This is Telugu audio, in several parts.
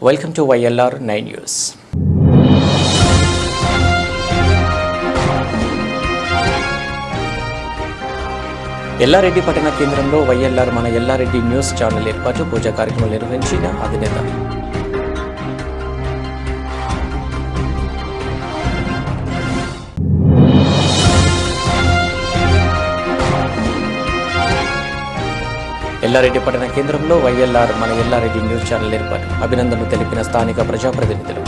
Welcome to YLR 9 news. Yellareddy పట్టణ కేంద్రంలో YLR మన ఎల్లారెడ్డి న్యూస్ ఛానల్ ఏర్పాటు పూజా కార్యక్రమాలు నిర్వహించిన అధినేత. ఎల్లారెడ్డి పట్టణ కేంద్రంలో YLR మన ఎల్లారెడ్డి న్యూస్ ఛానల్ ఏర్పాటు అభినందనలు తెలిపిన స్థానిక ప్రజాప్రతినిధులు.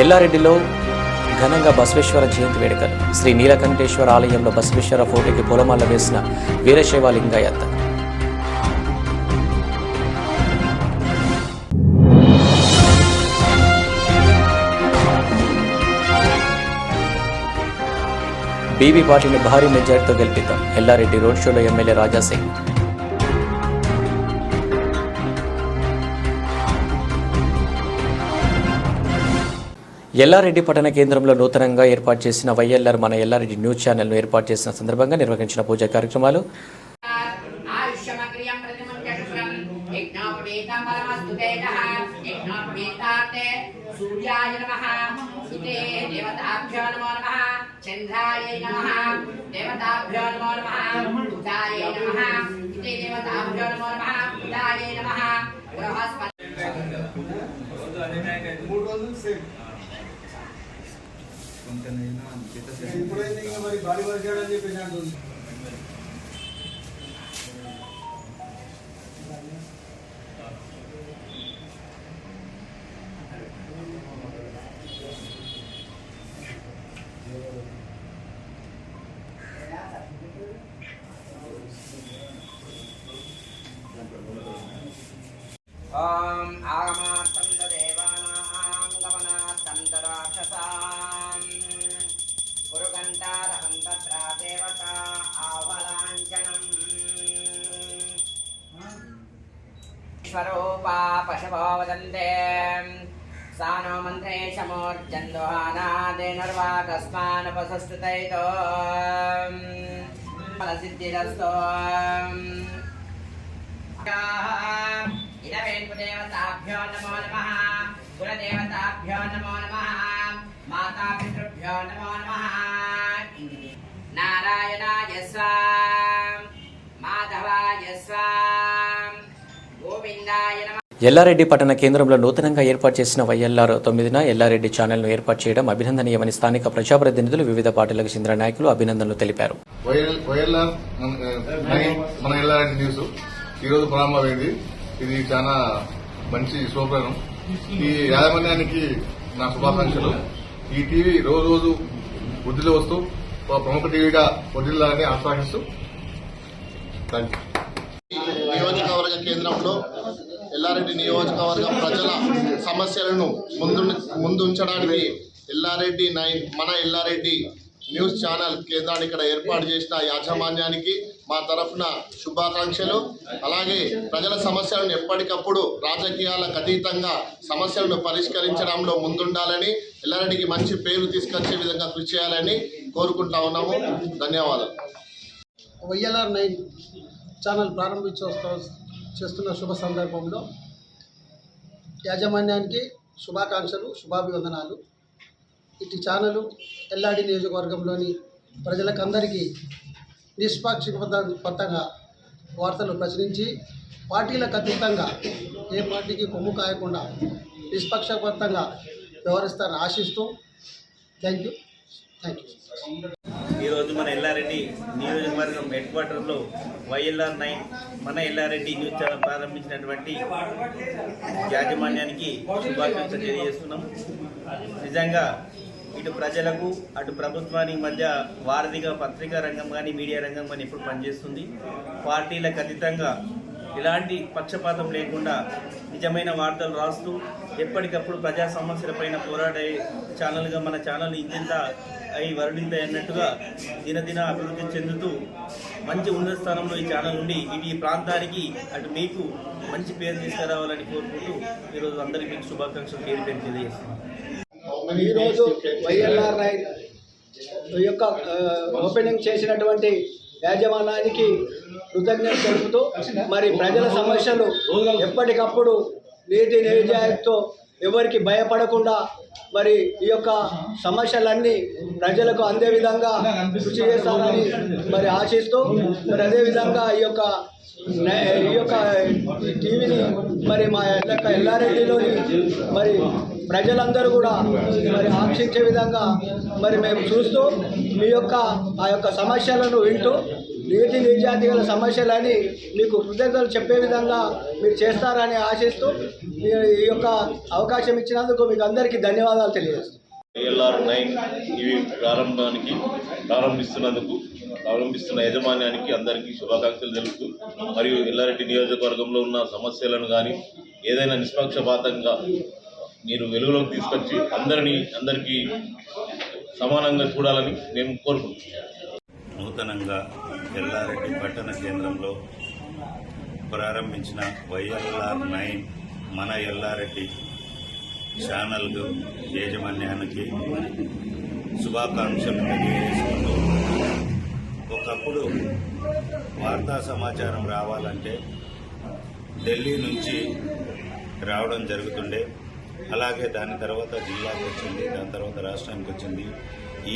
ఎల్లారెడ్డిలో ఘనంగా బసవేశ్వర జయంతి వేడుకలు. శ్రీ నీలకంఠేశ్వర ఆలయంలో బసవేశ్వర ఫోటోకి పూలమాల వేసిన వీరశైవ లింగాయత్త. బీబీ పార్టీని భారీ మెజారిటీతో గెలిపిద్దాం. ఎల్లారెడ్డి రోడ్ షోలో ఎమ్మెల్యే రాజాసింగ్. ఎల్లారెడ్డి పట్టణ కేంద్రంలో నూతనంగా ఏర్పాటు చేసిన YLR మన ఎల్లారెడ్డి న్యూస్ ఛానల్ను ఏర్పాటు చేసిన సందర్భంగా నిర్వహించిన పూజా కార్యక్రమాలు. सूर्याय नमः इते देवताभ्यो नमो नमः चन्द्राय नमः देवताभ्यो नमो नमः बुधाय नमः इते देवताभ्यो नमो नमः बुधाय नमः ओम आगमार्थं देवानां गमनार्थं राक्षसां गुरुगन्धारहं तत्र देवता आवलाञ्छनम् स्वरूपा पशवो वदन्ते सानो मन्त्रे शमोर्जन्दोहानादेनर्वाकस्मानुपसस्तुतैतो फलसिद्धिरस्तो देवताभ्यो नमो नमः कुलदेवताभ्यो नमो नमः मातापितृभ्यो नमो नमः नारायणाय स्वाम माधवाय स्वाम गोविंदाय नमः. ఎల్లారెడ్డి పట్టణ కేంద్రంలో నూతనంగా ఏర్పాటు చేసిన YLR 9న ఎల్లారెడ్డి ఛానల్ను ఏర్పాటు చేయడం అభినందనీయమని స్థానిక ప్రజాప్రతినిధులు వివిధ పార్టీలకు చెందిన నాయకులు అభినందనలు తెలిపారు. YLR మన ఎల్లారెడ్డి న్యూస్ ఈరోజు ప్రారంభమైంది. ఇది చాలా మంచి శుభప్రదం. ఈ యాజమాన్యానికి నా శుభాకాంక్షలు. ఈ టీవీ రోజు వృద్ధిలో వస్తూ ప్రముఖ టీవీగా వృద్ధిల్లాలని ఆశ్వాసిస్తూ నియోజకవర్గ కేంద్రంలో ఎల్లారెడ్డి నియోజకవర్గం ప్రజల సమస్యలను ముందుంచడానికి ఎల్లారెడ్డి 9 మన ఎల్లారెడ్డి న్యూస్ ఛానల్ కేంద్రాన్ని ఇక్కడ ఏర్పాటు చేసిన యాజమాన్యానికి మా తరఫున శుభాకాంక్షలు. అలాగే ప్రజల సమస్యలను ఎప్పటికప్పుడు రాజకీయాలకు అతీతంగా సమస్యలను పరిష్కరించడంలో ముందుండాలని, ఎల్లారెడ్డికి మంచి పేరు తీసుకొచ్చే విధంగా కృషి చేయాలని కోరుకుంటా ఉన్నాము. ధన్యవాదాలు. YLR 9 ఛానల్ ప్రారంభించోత్సవం చేస్తున్న శుభ సందర్భంలో యాజమాన్యానికి శుభాకాంక్షలు, శుభాభివందనాలు. ఇటు ఛానలు ఎల్లారెడ్డి నియోజకవర్గంలోని ప్రజలకందరికీ నిష్పాక్షికబద్ధంగా వార్తలు ప్రచురించి పార్టీలకు అతీతంగా ఏ పార్టీకి కొమ్ము కాయకుండా నిష్పక్షపాతంగా వ్యవహరిస్తారని ఆశిస్తూ థ్యాంక్ యూ. ఈరోజు మన ఎల్లారెడ్డి నియోజకవర్గం హెడ్ క్వార్టర్లో YLR 9 మన ఎల్లారెడ్డి న్యూస్ ఛానల్ ప్రారంభించినటువంటి యాజమాన్యానికి శుభాకాంక్షలు తెలియజేస్తున్నాం. నిజంగా ఇటు ప్రజలకు అటు ప్రభుత్వానికి మధ్య వారధిగా పత్రికా రంగం కానీ మీడియా రంగం కానీ ఎప్పుడు పనిచేస్తుంది. పార్టీలకు అతీతంగా ఎలాంటి పక్షపాతం లేకుండా నిజమైన వార్తలు రాస్తూ ఎప్పటికప్పుడు ప్రజా సమస్యలపైన పోరాడే ఛానల్గా మన ఛానల్ ఇంత అయి వరుడింది అన్నట్టుగా దినదిన అభివృద్ధి చెందుతూ మంచి ఉన్నత స్థానంలో ఈ ఛానల్ నుండి ఈ ప్రాంతానికి అటు మీకు మంచి పేరు తీసుకురావాలని కోరుకుంటూ ఈరోజు అందరికీ మీకు శుభాకాంక్షలు పేరు తెలియజేస్తున్నాను. ఈరోజు వైఎల్ఆర్ నైన్ యొక్క ఓపెనింగ్ చేసినటువంటి యాజమాన్యానికి కృతజ్ఞత తెలుపుతూ మరి ప్రజల సమస్యలు ఎప్పటికప్పుడు నీతి నిజాయితీతో ఎవరికి భయపడకుండా మరి ఈ యొక్క సమస్యలన్నీ ప్రజలకు అందే విధంగా కృషి చేస్తారని మరి ఆశిస్తూ మరి అదేవిధంగా ఈ యొక్క టీవీని మరి మా ఎల్లారెడ్డిలోని మరి ప్రజలందరూ కూడా మరి ఆక్షించే విధంగా మరి మేము చూస్తూ మీ యొక్క ఆ యొక్క సమస్యలను వింటూ నీతి నిజాయితీల సమస్యలని మీకు కృతజ్ఞతలు చెప్పే విధంగా మీరు చేస్తారని ఆశిస్తూ ఈ యొక్క అవకాశం ఇచ్చినందుకు మీకు అందరికీ ధన్యవాదాలు తెలియజేస్తాను. ALR9 ఇవి ప్రారంభిస్తున్న యాజమాన్యానికి అందరికీ శుభాకాంక్షలు తెలుపుతూ మరియు ఎల్లారెడ్డి నియోజకవర్గంలో ఉన్న సమస్యలను కానీ ఏదైనా నిష్పక్షపాతంగా మీరు వెలుగులోకి తీసుకొచ్చి అందరికీ సమానంగా చూడాలని మేము కోరుకుంటున్నాం. నూతనంగా ఎల్లారెడ్డి పట్టణ కేంద్రంలో ప్రారంభించిన YLR9 మన ఎల్లారెడ్డి ఛానల్ యాజమాన్యానికి శుభాకాంక్షలు తెలియజేసుకుంటూ, ఒకప్పుడు వార్తా సమాచారం రావాలంటే ఢిల్లీ నుంచి రావడం జరుగుతుండే. అలాగే దాని తర్వాత జిల్లాకు వచ్చింది, దాని తర్వాత రాష్ట్రానికి వచ్చింది.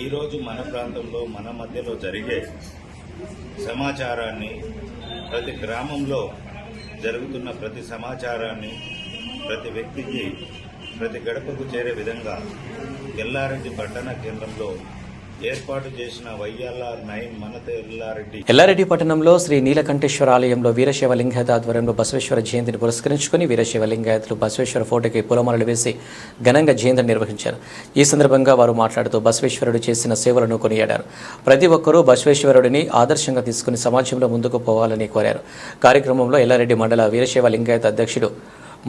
ఈరోజు మన ప్రాంతంలో మన మధ్యలో జరిగే సమాచారాన్ని, ప్రతి గ్రామంలో జరుగుతున్న ప్రతి సమాచారాన్ని ప్రతి వ్యక్తికి, ప్రతి గడపకు చేరే విధంగా ఎల్లారెడ్డి పట్టణ కేంద్రంలో ఏర్పాటు చేసిన YLR9 మన ఎల్లారెడ్డి ఎల్లారెడ్డి పట్టణంలో శ్రీ నీలకంఠేశ్వర ఆలయంలో వీరశైవ లింగాయత ఆధ్వర్యంలో బసవేశ్వర జయంతిని పురస్కరించుకుని వీరశైవ లింగాయతులు బసవేశ్వర ఫోటోకి పూలమాలలు వేసి ఘనంగా జయంతిని నిర్వహించారు. ఈ సందర్భంగా వారు మాట్లాడుతూ బసవేశ్వరుడు చేసిన సేవలను కొనియాడారు. ప్రతి ఒక్కరూ బసవేశ్వరుడిని ఆదర్శంగా తీసుకుని సమాజంలో ముందుకు పోవాలని కోరారు. కార్యక్రమంలో ఎల్లారెడ్డి మండల వీరశైవ లింగాయత అధ్యక్షుడు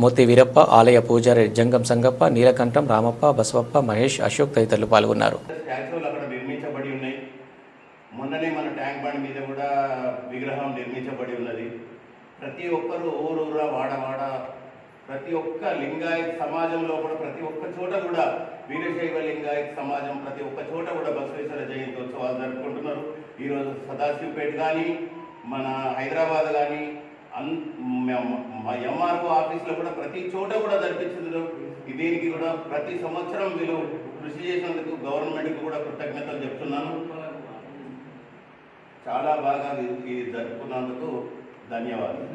మోతి వీరప్ప, ఆలయ పూజారి జంగం సంగప్ప, నీలకంఠం, రామప్ప, బసవప్ప, మహేష్, అశోక్ తదితరులు పాల్గొన్నారు. స్టాచ్యూలు అక్కడ నిర్మించబడి ఉన్నాయి. మొన్ననే మన ట్యాంక్ బండ్ మీద కూడా విగ్రహం నిర్మించబడి ఉన్నది. ప్రతి ఒక్కరు ఊరూరా వాడవాడ ప్రతి ఒక్క లింగాయత్ సమాజంలో కూడా ప్రతి ఒక్క చోట కూడా వీరశైవ లింగాయత్ సమాజం ప్రతి ఒక్క చోట కూడా బసవేశ్వర జయంతి ఉత్సవాలు జరుపుకుంటున్నారు. ఈరోజు సదాశివపేట కానీ, మన హైదరాబాద్ కానీ, ఎంఆర్ఓ ఆఫీస్లో కూడా ప్రతి చోట కూడా జరిపించారు. దీనికి కూడా ప్రతి సంవత్సరం వీళ్ళు కృషి చేసినందుకు గవర్నమెంట్కి కూడా కృతజ్ఞతలు చెప్తున్నాను. చాలా బాగా ఇది జరుపుకున్నందుకు ధన్యవాదాలు.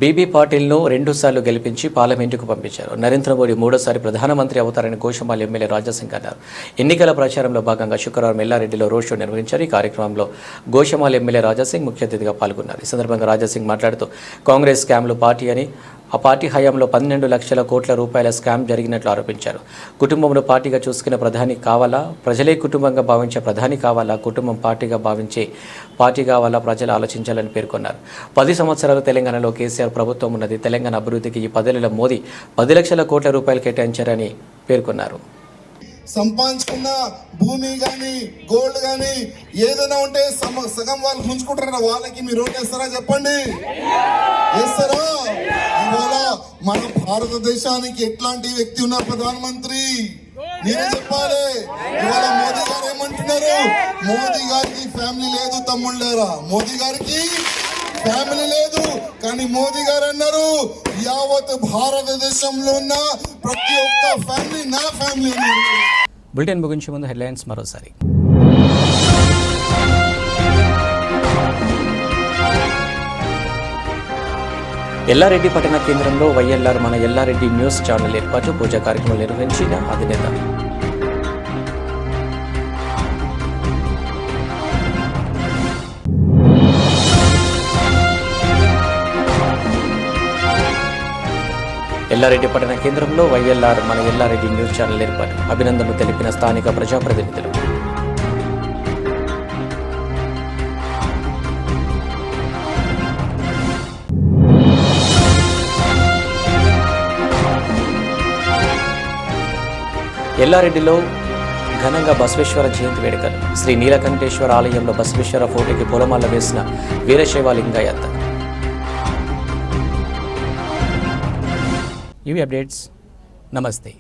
బీబీ పాటిల్ను 2 సార్లు గెలిపించి పార్లమెంటుకు పంపించారు. నరేంద్ర మోడీ 3వ సారి ప్రధానమంత్రి అవుతారని గోషమాల్ ఎమ్మెల్యే రాజాసింగ్ అన్నారు. ఎన్నికల ప్రచారంలో భాగంగా శుక్రవారం ఎల్లారెడ్డిలో రోడ్ షో నిర్వహించారు. ఈ కార్యక్రమంలో గోషమాల్ ఎమ్మెల్యే రాజాసింగ్ ముఖ్య అతిథిగా పాల్గొన్నారు. ఈ సందర్భంగా రాజాసింగ్ మాట్లాడుతూ కాంగ్రెస్ స్కామ్లు పార్టీ అని, ఆ పార్టీ హయాంలో 12 లక్షల కోట్ల రూపాయల స్కామ్ జరిగినట్లు ఆరోపించారు. కుటుంబంలో పార్టీగా చూసుకునే ప్రధాని కావాలా, ప్రజలే కుటుంబంగా భావించే ప్రధాని కావాలా, కుటుంబం పార్టీగా భావించే పార్టీ కావాలా, ప్రజలు ఆలోచించాలని పేర్కొన్నారు. 10 సంవత్సరాలు తెలంగాణలో కేసీఆర్ ప్రభుత్వం ఉన్నది. తెలంగాణ అభివృద్ధికి ఈ 10 ఏళ్ల మోదీ 10 లక్షల కోట్ల రూపాయలు కేటాయించారని పేర్కొన్నారు. సంపాదించుకున్న భూమి కానీ, గోల్డ్ కానీ ఏదైనా ఉంటే సగం వాళ్ళు పుంజుకుంటారా? వాళ్ళకి మీరు ఓటేస్తారా? చెప్పండి, వేస్తారా? ఇవాళ మన భారతదేశానికి ఎట్లాంటి వ్యక్తి ఉన్నారు ప్రధానమంత్రి? మీరే చెప్పాలి. ఇవాళ మోదీ గారు ఏమంటున్నారు? మోదీ గారికి ఫ్యామిలీ లేదు, తమ్ముళ్ళు లేరా? మోదీ గారికి ఫ్యామిలీ లేదు, కానీ మోదీ గారు అన్నారు యావత్ భారతదేశంలో ఉన్న ప్రతి ఒక్క ఫ్యామిలీ నా ఫ్యామిలీ అన్నారు. బులెటిన్ ముగించే ముందు హెడ్లైన్స్ మరోసారి. ఎల్లారెడ్డి పట్టణ కేంద్రంలో వైఎల్ఆర్ మన ఎల్లారెడ్డి న్యూస్ ఛానల్ ఏర్పాటు, పూజా కార్యక్రమం నిర్వహించిన అధినేత. ఎల్లారెడ్డి పట్టణ కేంద్రంలో వైఎల్ఆర్ మన ఎల్లారెడ్డి న్యూస్ ఛానల్ ఏర్పాటు, అభినందనలు తెలిపిన స్థానిక ప్రజాప్రతినిధులు. ఎల్లారెడ్డిలో ఘనంగా బసవేశ్వర జయంతి వేడుకలు. శ్రీ నీలకంఠేశ్వర ఆలయంలో బసవేశ్వర ఫోటోకి పూలమాల వేసిన వీరశైవ లింగాయత్. ఇవి అప్డేట్స్. నమస్తే.